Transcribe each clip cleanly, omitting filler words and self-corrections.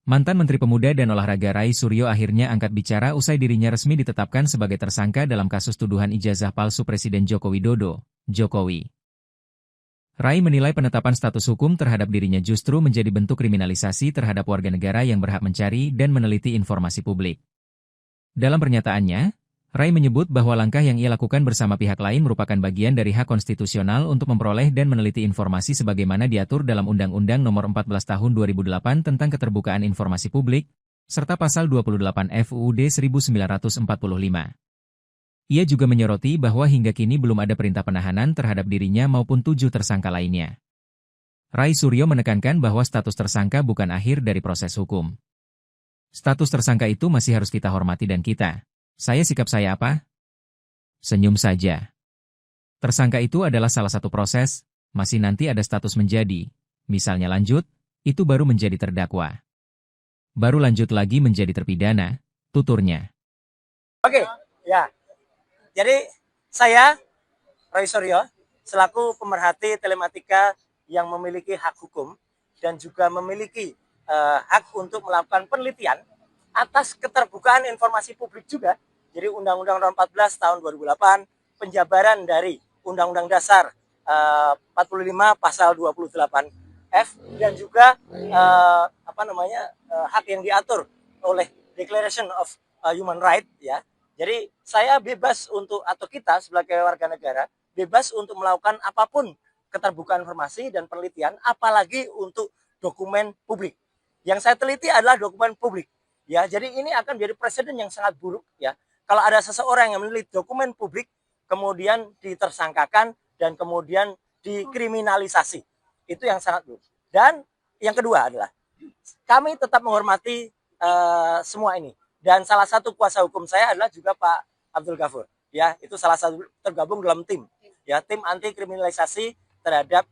Mantan Menteri Pemuda dan Olahraga Rai Suryo akhirnya angkat bicara usai dirinya resmi ditetapkan sebagai tersangka dalam kasus tuduhan ijazah palsu Presiden Joko Widodo, Jokowi. Rai menilai penetapan status hukum terhadap dirinya justru menjadi bentuk kriminalisasi terhadap warga negara yang berhak mencari dan meneliti informasi publik. Dalam pernyataannya, Rai menyebut bahwa langkah yang ia lakukan bersama pihak lain merupakan bagian dari hak konstitusional untuk memperoleh dan meneliti informasi sebagaimana diatur dalam Undang-Undang Nomor 14 Tahun 2008 tentang Keterbukaan Informasi Publik, serta Pasal 28 FUUD 1945. Ia juga menyoroti bahwa hingga kini belum ada perintah penahanan terhadap dirinya maupun 7 tersangka lainnya. Rai Suryo menekankan bahwa status tersangka bukan akhir dari proses hukum. Status tersangka itu masih harus kita hormati dan kita. Sikap saya apa? Senyum saja. Tersangka itu adalah salah satu proses, masih nanti ada status menjadi. Misalnya lanjut, itu baru menjadi terdakwa. Baru lanjut lagi menjadi terpidana, tuturnya. Oke, ya. Jadi saya, Rai Suryo, selaku pemerhati telematika yang memiliki hak hukum dan juga memiliki hak untuk melakukan penelitian atas keterbukaan informasi publik juga. Jadi Undang-Undang Nomor 14 Tahun 2008, penjabaran dari Undang-Undang Dasar 45 Pasal 28F dan juga hak yang diatur oleh Declaration of Human Rights ya. Jadi saya bebas untuk atau kita sebagai warga negara bebas untuk melakukan apapun keterbukaan informasi dan penelitian, apalagi untuk dokumen publik. Yang saya teliti adalah dokumen publik. Ya, jadi ini akan menjadi presiden yang sangat buruk ya. Kalau ada seseorang yang meneliti dokumen publik kemudian ditersangkakan dan kemudian dikriminalisasi. Itu yang sangat buruk. Dan yang kedua adalah kami tetap menghormati semua ini. Dan salah satu kuasa hukum saya adalah juga Pak Abdul Ghafur. Ya, itu salah satu tergabung dalam tim. Ya, tim anti kriminalisasi terhadap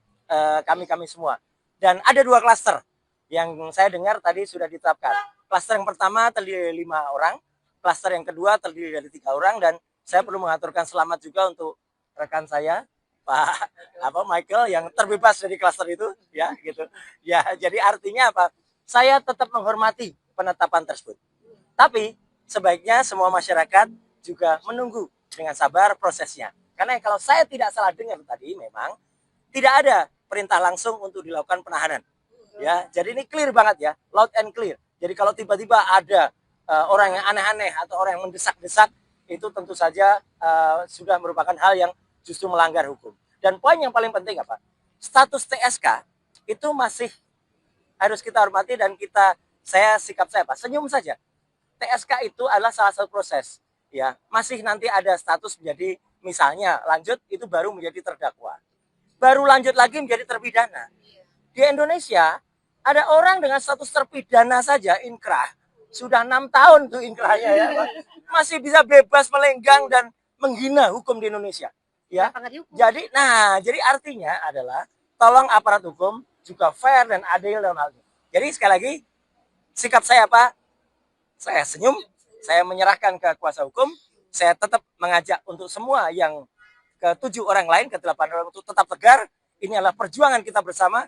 kami semua. Dan ada 2 klaster yang saya dengar tadi sudah ditetapkan. Klaster yang pertama terdiri dari 5 orang, klaster yang kedua terdiri dari 3 orang, dan saya perlu mengaturkan selamat juga untuk rekan saya, Pak Michael, yang terbebas dari klaster itu, ya gitu. Ya, jadi artinya apa? Saya tetap menghormati penetapan tersebut. Tapi sebaiknya semua masyarakat juga menunggu dengan sabar prosesnya. Karena kalau saya tidak salah dengar tadi, memang tidak ada perintah langsung untuk dilakukan penahanan. Ya, jadi ini clear banget ya, loud and clear. Jadi kalau tiba-tiba ada orang yang aneh-aneh atau orang yang mendesak-desak, itu tentu saja sudah merupakan hal yang justru melanggar hukum. Dan poin yang paling penting apa? Status TSK itu masih harus kita hormati dan sikap saya apa? Senyum saja. TSK itu adalah salah satu proses. Ya, masih nanti ada status menjadi misalnya lanjut itu baru menjadi terdakwa. Baru lanjut lagi menjadi terpidana. Di Indonesia ada orang dengan status terpidana saja inkrah. Sudah 6 tahun tuh inkrahnya ya. Masih bisa bebas melenggang dan menghina hukum di Indonesia. Ya. Jadi artinya adalah tolong aparat hukum juga fair dan adil dalam hal ini. Jadi sekali lagi sikap saya apa? Saya senyum, saya menyerahkan ke kuasa hukum, saya tetap mengajak untuk semua yang ke-7 orang lain, ke-8 orang untuk tetap tegar. Ini adalah perjuangan kita bersama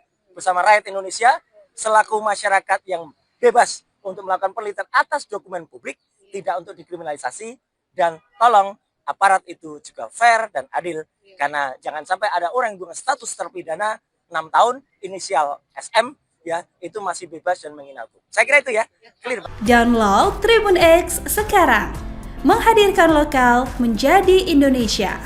rakyat Indonesia, selaku masyarakat yang bebas untuk melakukan penelitian atas dokumen publik, tidak untuk dikriminalisasi, dan tolong aparat itu juga fair dan adil, karena jangan sampai ada orang yang dengan status terpidana 6 tahun, inisial SM, ya itu masih bebas dan menghina hukum. Saya kira itu ya, clear. Download Tribun X sekarang, menghadirkan lokal menjadi Indonesia.